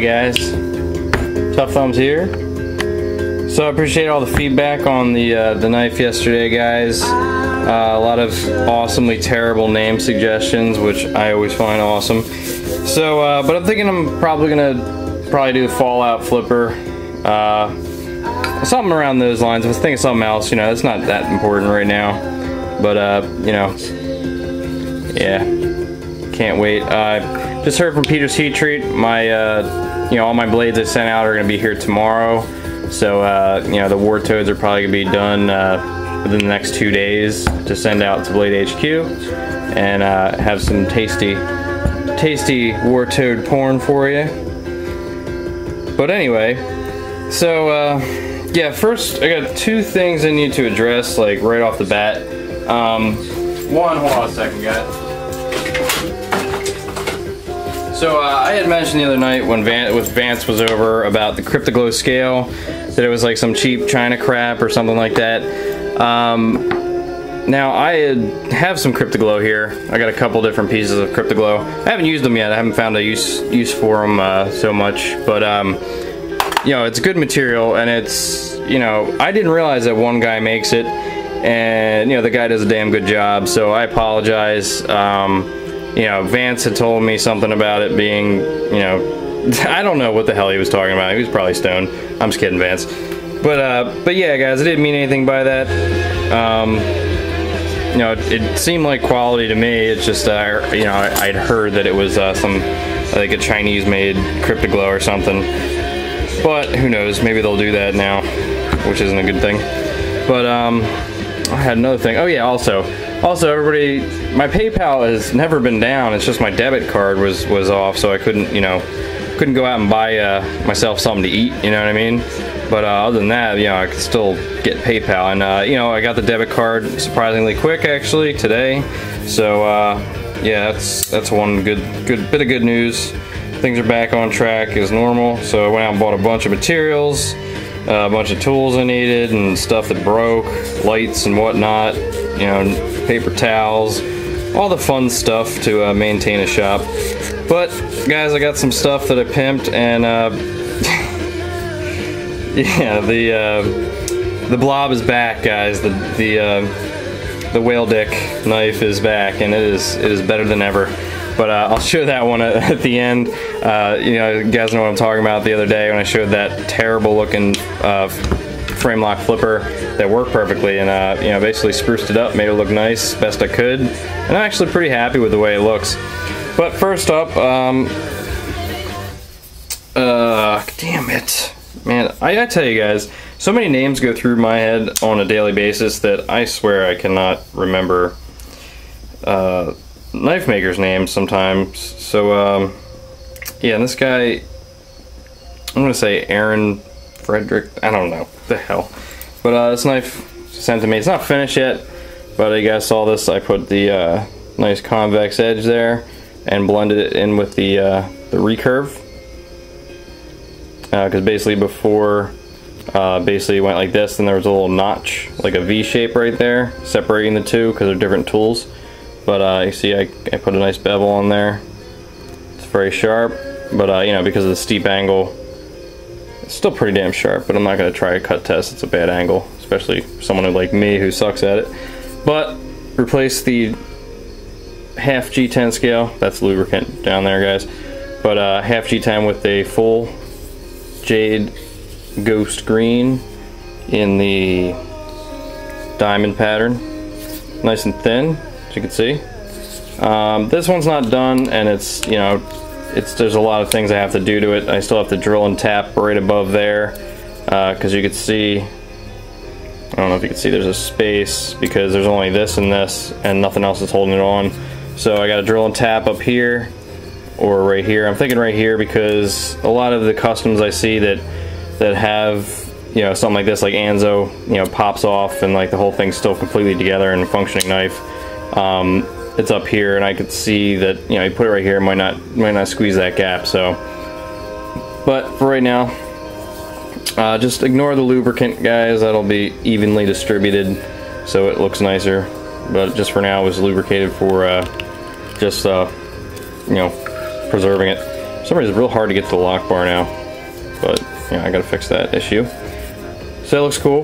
Hey guys, Tough Thumbs here. So I appreciate all the feedback on the knife yesterday, guys. A lot of awesomely terrible name suggestions, which I always find awesome. So, but I'm thinking I'm probably gonna do the Fallout flipper, something around those lines. I was thinking something else, you know, it's not that important right now, but you know, yeah, can't wait. Just heard from Peter's Heat Treat. My, you know, all my blades I sent out are gonna be here tomorrow. So, you know, the WhaleTurds are probably gonna be done within the next 2 days to send out to Blade HQ, and have some tasty WhaleTurd porn for you. But anyway, so yeah, first I got 2 things I need to address, like right off the bat. One, hold on a second, guys. So I had mentioned the other night when Vance was over about the Cryptoglow scale, that it was like some cheap China crap or something like that. Now I have some Cryptoglow here. I got a couple different pieces of Cryptoglow. I haven't used them yet. I haven't found a use for them so much, but you know, it's good material, and it's, you know, I didn't realize that one guy makes it, and you know, the guy does a damn good job. So I apologize. You know, Vance had told me something about it being, you know, I don't know what the hell he was talking about. He was probably stoned. I'm just kidding, Vance. But yeah, guys, I didn't mean anything by that. You know, it seemed like quality to me. It's just, you know, I'd heard that it was some, like a Chinese-made Cryptoglow or something. But who knows? Maybe they'll do that now, which isn't a good thing. But I had another thing. Oh yeah, also everybody, my PayPal has never been down. It's just my debit card was off, so I couldn't, you know, couldn't go out and buy myself something to eat, you know what I mean? But other than that, you know, I could still get PayPal, and you know, I got the debit card surprisingly quick actually today. So yeah, that's one good bit of good news. Things are back on track as normal. So I went out and bought a bunch of materials, a bunch of tools I needed, and stuff that broke, lights and whatnot, you know, paper towels, all the fun stuff to maintain a shop. But guys, I got some stuff that I pimped, and yeah, the blob is back, guys. The whale dick knife is back, and it is better than ever. But I'll show that one at the end. You know, you guys know what I'm talking about. The other day when I showed that terrible looking frame lock flipper that worked perfectly, and you know, basically spruced it up, made it look nice best I could, and I'm actually pretty happy with the way it looks. But first up, damn it, man! I tell you guys, so many names go through my head on a daily basis that I swear I cannot remember knife makers' names sometimes. So yeah, and this guy, I'm gonna say Aaron Frederick, I don't know, what the hell. But this knife sent to me, it's not finished yet, but you guys saw this. I put the nice convex edge there and blended it in with the recurve, because basically before basically it went like this, and there was a little notch, like a V shape right there separating the two because they're different tools. But you see I put a nice bevel on there. It's very sharp, but you know, because of the steep angle, it's still pretty damn sharp. But I'm not going to try a cut test. It's a bad angle, especially for someone like me who sucks at it. But replace the half G10 scale. That's lubricant down there, guys. But half G10 with a full jade ghost green in the diamond pattern, nice and thin, as you can see. This one's not done, and it's, you know, there's a lot of things I have to do to it. I still have to drill and tap right above there, because you can see, I don't know if you can see, there's a space because there's only this and nothing else is holding it on. So I got to drill and tap up here or right here. I'm thinking right here because a lot of the customs I see that have, you know, something like this, like Anzo, you know, pops off and like the whole thing's still completely together and a functioning knife. It's up here, and I could see that, you know, you put it right here, it might not squeeze that gap. So, but for right now, just ignore the lubricant, guys. That'll be evenly distributed, so it looks nicer. But just for now, it was lubricated for just you know, preserving it. some reason it's real hard to get to the lock bar now, but yeah, I gotta fix that issue. So that looks cool.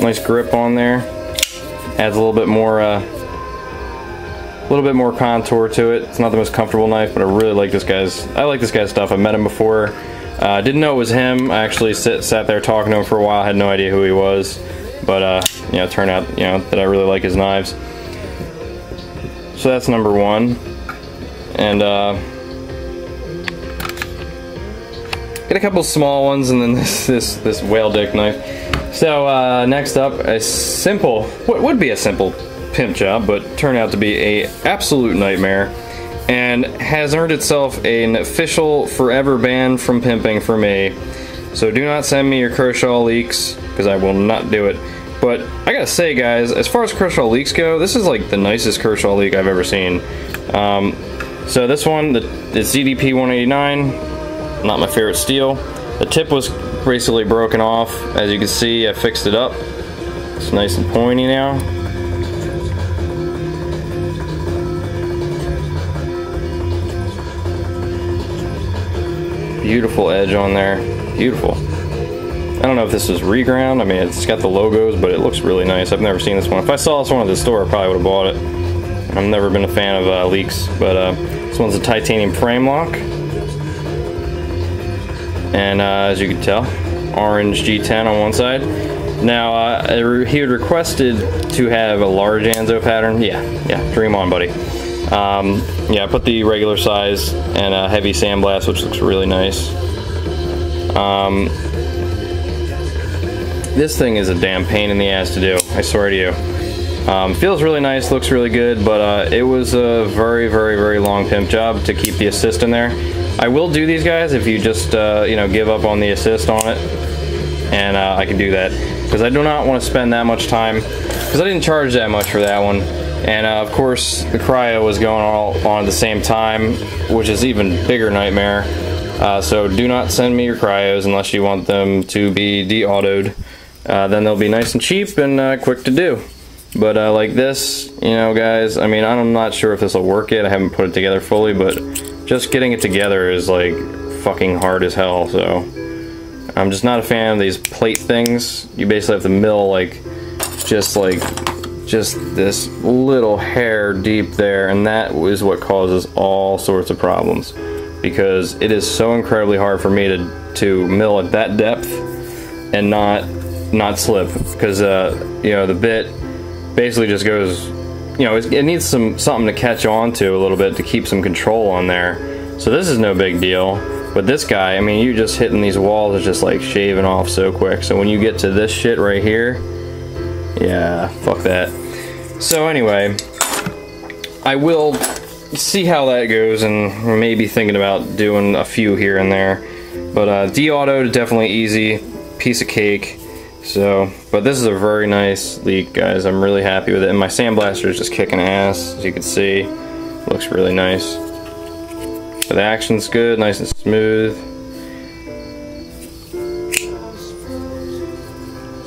Nice grip on there. Adds a little bit more contour to it. It's not the most comfortable knife, but I really like this guy's. I like this guy's stuff. I've met him before. Didn't know it was him. I actually sat there talking to him for a while. Had no idea who he was, but you know, it turned out, you know, that I really like his knives. So that's number one, and get a couple small ones, and then this whale dick knife. So next up, a simple, what would be a simple pimp job, but turned out to be a absolute nightmare, and has earned itself an official forever ban from pimping for me. So do not send me your Kershaw leaks, because I will not do it. But I gotta say, guys, as far as Kershaw leaks go, this is like the nicest Kershaw leak I've ever seen. So this one, the ZDP 189, not my favorite steel. The tip was basically broken off. As you can see, I fixed it up. It's nice and pointy now. Beautiful edge on there. Beautiful. I don't know if this is reground. I mean, it's got the logos, but it looks really nice. I've never seen this one. If I saw this one at the store, I probably would have bought it. I've never been a fan of leaks, but this one's a titanium frame lock. And as you can tell, orange G10 on one side. Now, he had requested to have a large Anzo pattern. Yeah, dream on, buddy. Yeah, I put the regular size and a heavy sandblast, which looks really nice. This thing is a damn pain in the ass to do, I swear to you. Feels really nice, looks really good, but it was a very, very, very long pimp job to keep the assist in there. I will do these guys if you just, you know, give up on the assist on it, and I can do that, because I do not want to spend that much time, because I didn't charge that much for that one. And of course, the cryo was going all on at the same time, which is even bigger nightmare. So do not send me your cryos unless you want them to be de-autoed. Then they'll be nice and cheap and quick to do. But like this, you know, guys, I mean, I'm not sure if this will work yet. I haven't put it together fully, but just getting it together is like fucking hard as hell. So I'm just not a fan of these plate things. You basically have to mill like just this little hair deep there, and that is what causes all sorts of problems, because it is so incredibly hard for me to mill at that depth and not slip, because you know, the bit basically just goes, you know, it needs something to catch on to a little bit to keep some control on there. So this is no big deal, but this guy, I mean, you just hitting these walls is just like shaving off so quick. So when you get to this shit right here, yeah, fuck that. So anyway, I will see how that goes, and maybe thinking about doing a few here and there. But de-autoed, definitely easy, piece of cake. So, but this is a very nice leak, guys. I'm really happy with it, and my sandblaster is just kicking ass, as you can see. Looks really nice. But the action's good, nice and smooth.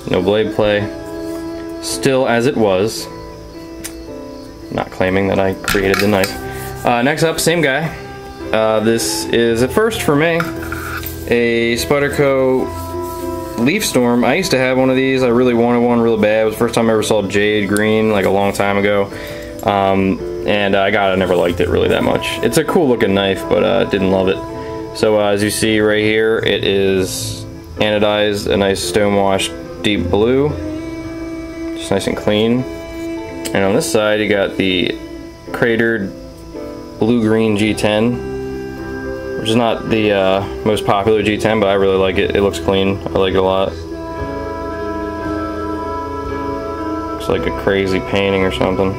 No blade play. Still as it was. Not claiming that I created the knife. Next up, same guy. This is a first for me. A Spyderco Leafstorm. I used to have one of these. I really wanted one really bad. It was the first time I ever saw jade green, like a long time ago. And I never liked it really that much. It's a cool looking knife, but didn't love it. So as you see right here, it is anodized, a nice stonewashed deep blue. Just nice and clean. And on this side, you got the cratered blue-green G10, which is not the most popular G10, but I really like it. It looks clean. I like it a lot. Looks like a crazy painting or something.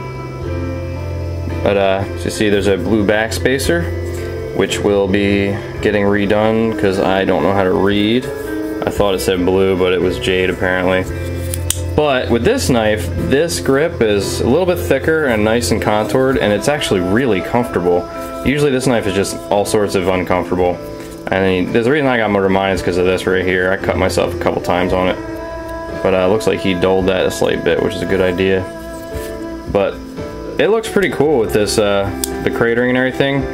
But as you see, there's a blue backspacer, which will be getting redone because I don't know how to read. I thought it said blue, but it was jade apparently. But with this knife, this grip is a little bit thicker and nice and contoured, and it's actually really comfortable. Usually this knife is just all sorts of uncomfortable. And there's a reason I got motor mine is because of this right here. I cut myself a couple times on it. But it looks like he dulled that a slight bit, which is a good idea. But it looks pretty cool with this, the cratering and everything.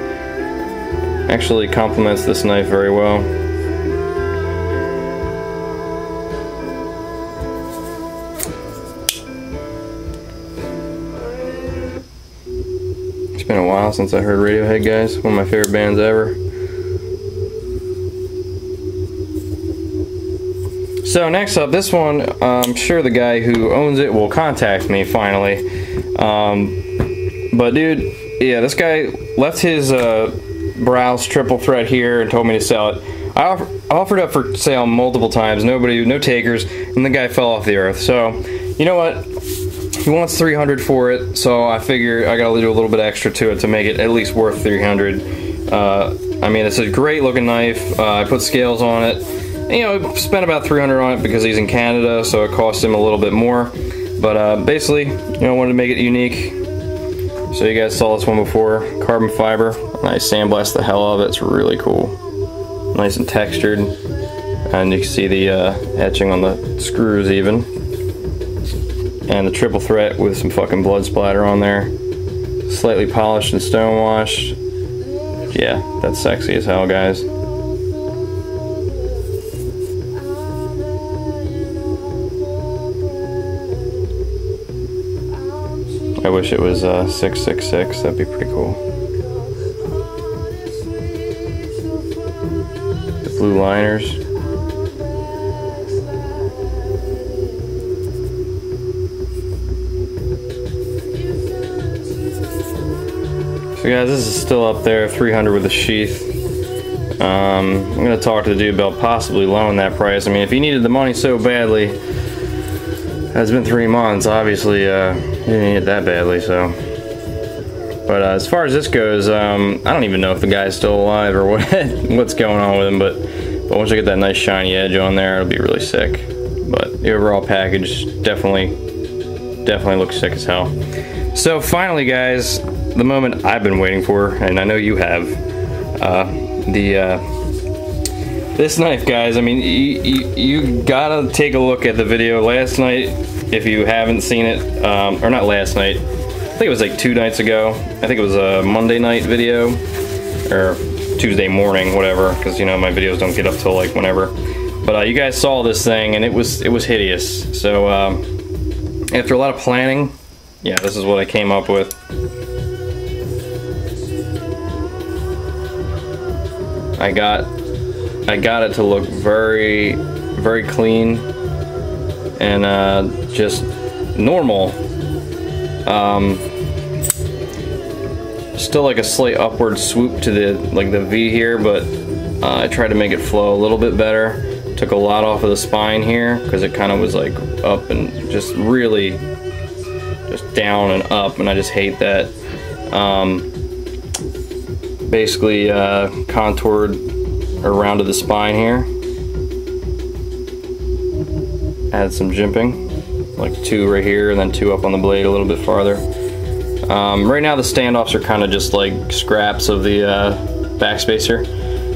actually complements this knife very well. It's been a while since I heard Radiohead, guys. One of my favorite bands ever. So next up, this one, I'm sure the guy who owns it will contact me finally. But dude, yeah, this guy left his Brous triple threat here and told me to sell it. I offered up for sale multiple times, no takers, and the guy fell off the earth. So, you know what? He wants 300 for it, so I figure I gotta do a little bit extra to it to make it at least worth 300. I mean, it's a great looking knife. I put scales on it. You know, spent about 300 on it because he's in Canada, so it cost him a little bit more. But basically, you know, I wanted to make it unique. So you guys saw this one before, carbon fiber. I sandblast the hell out of it. It's really cool, nice and textured, and you can see the etching on the screws even. And the triple threat with some fucking blood splatter on there, slightly polished and stone washed. Yeah, that's sexy as hell, guys. I wish it was 666, that'd be pretty cool. The blue liners. So guys, this is still up there, 300 with a sheath. I'm going to talk to the dude about possibly lowering that price. I mean, if he needed the money so badly, it's been 3 months, obviously he didn't need it that badly, so. But as far as this goes, I don't even know if the guy's still alive or what's going on with him, but once I get that nice shiny edge on there, it'll be really sick. But the overall package definitely looks sick as hell. So finally, guys, the moment I've been waiting for, and I know you have, this knife, guys. I mean, you gotta take a look at the video last night if you haven't seen it, or not last night. I think it was like 2 nights ago. I think it was a Monday night video, or Tuesday morning, whatever, because you know my videos don't get up till like whenever. But you guys saw this thing, and it was hideous. So after a lot of planning, yeah, this is what I came up with. I got it to look very, very clean and just normal. Still like a slight upward swoop to the V here, but I tried to make it flow a little bit better. Took a lot off of the spine here because it kind of was like up and just really just down and up, and I just hate that. Basically contoured around to the spine here. Add some jimping, like 2 right here and then 2 up on the blade a little bit farther. Right now the standoffs are kind of just like scraps of the backspacer,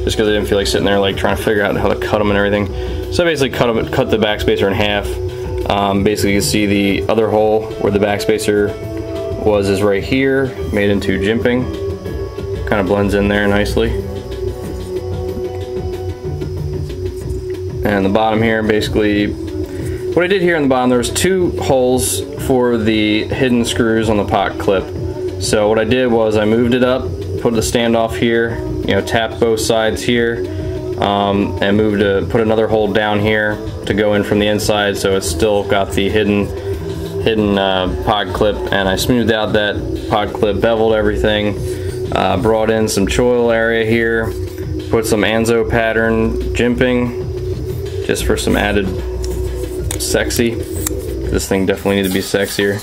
just because I didn't feel like sitting there like trying to figure out how to cut them and everything. So I basically cut the backspacer in half. Basically you can see the other hole where the backspacer was is right here, made into jimping. Kind of blends in there nicely. And the bottom here, basically, what I did here in the bottom, there was 2 holes for the hidden screws on the pot clip. So what I did was I moved it up, put the standoff here, you know, tapped both sides here, and put another hole down here to go in from the inside, so it's still got the hidden pod clip. And I smoothed out that pod clip, beveled everything. Brought in some choil area here, put some Anzo pattern jimping just for some added sexy. This thing definitely needs to be sexier.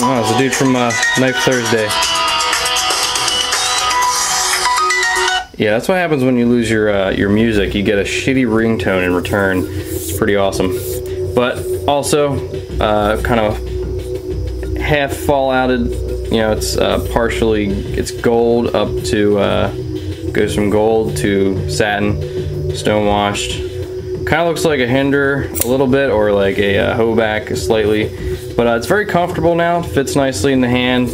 Oh, it's a dude from Knife Thursday. Yeah, that's what happens when you lose your music. You get a shitty ringtone in return. It's pretty awesome. But also, kind of half fallouted, you know, it's partially, it's gold up to, goes from gold to satin, stone washed. Kind of looks like a hinder a little bit, or like a hoback slightly, but it's very comfortable now, fits nicely in the hand.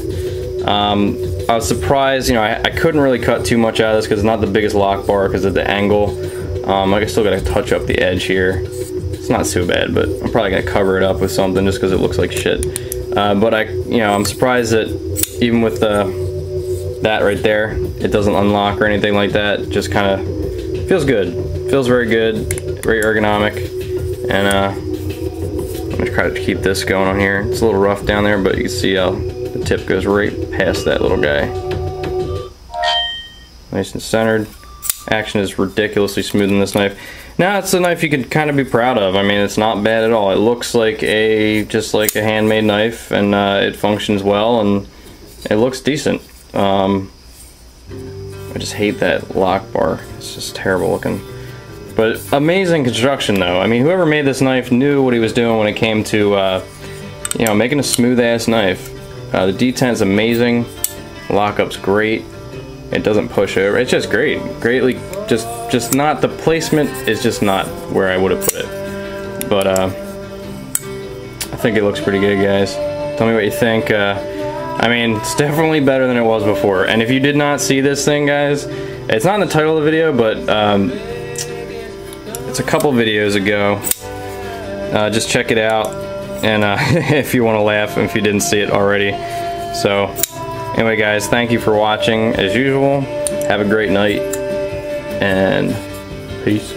I was surprised, you know, I couldn't really cut too much out of this because it's not the biggest lock bar because of the angle. I still gotta touch up the edge here. It's not too bad, but I'm probably gonna cover it up with something just because it looks like shit. But I'm surprised that even with that right there, it doesn't unlock or anything like that. Just kind of feels good. Feels very good, very ergonomic, and I'm gonna try to keep this going on here. It's a little rough down there, but you can see how the tip goes right past that little guy. Nice and centered. Action is ridiculously smooth in this knife. Now it's a knife you could kind of be proud of. I mean, it's not bad at all. It looks like just like a handmade knife, and it functions well, and it looks decent. I just hate that lock bar. It's just terrible looking. But amazing construction though. I mean, whoever made this knife knew what he was doing when it came to you know, making a smooth ass knife. The detent's amazing. Lockup's great. It doesn't push over. It's just great. Greatly, just not, the placement is just not where I would have put it. But I think it looks pretty good, guys. Tell me what you think. I mean, it's definitely better than it was before. And if you did not see this thing, guys, it's not in the title of the video, but it's a couple videos ago. Just check it out, and if you want to laugh, if you didn't see it already. So anyway, guys, thank you for watching as usual. Have a great night, and peace.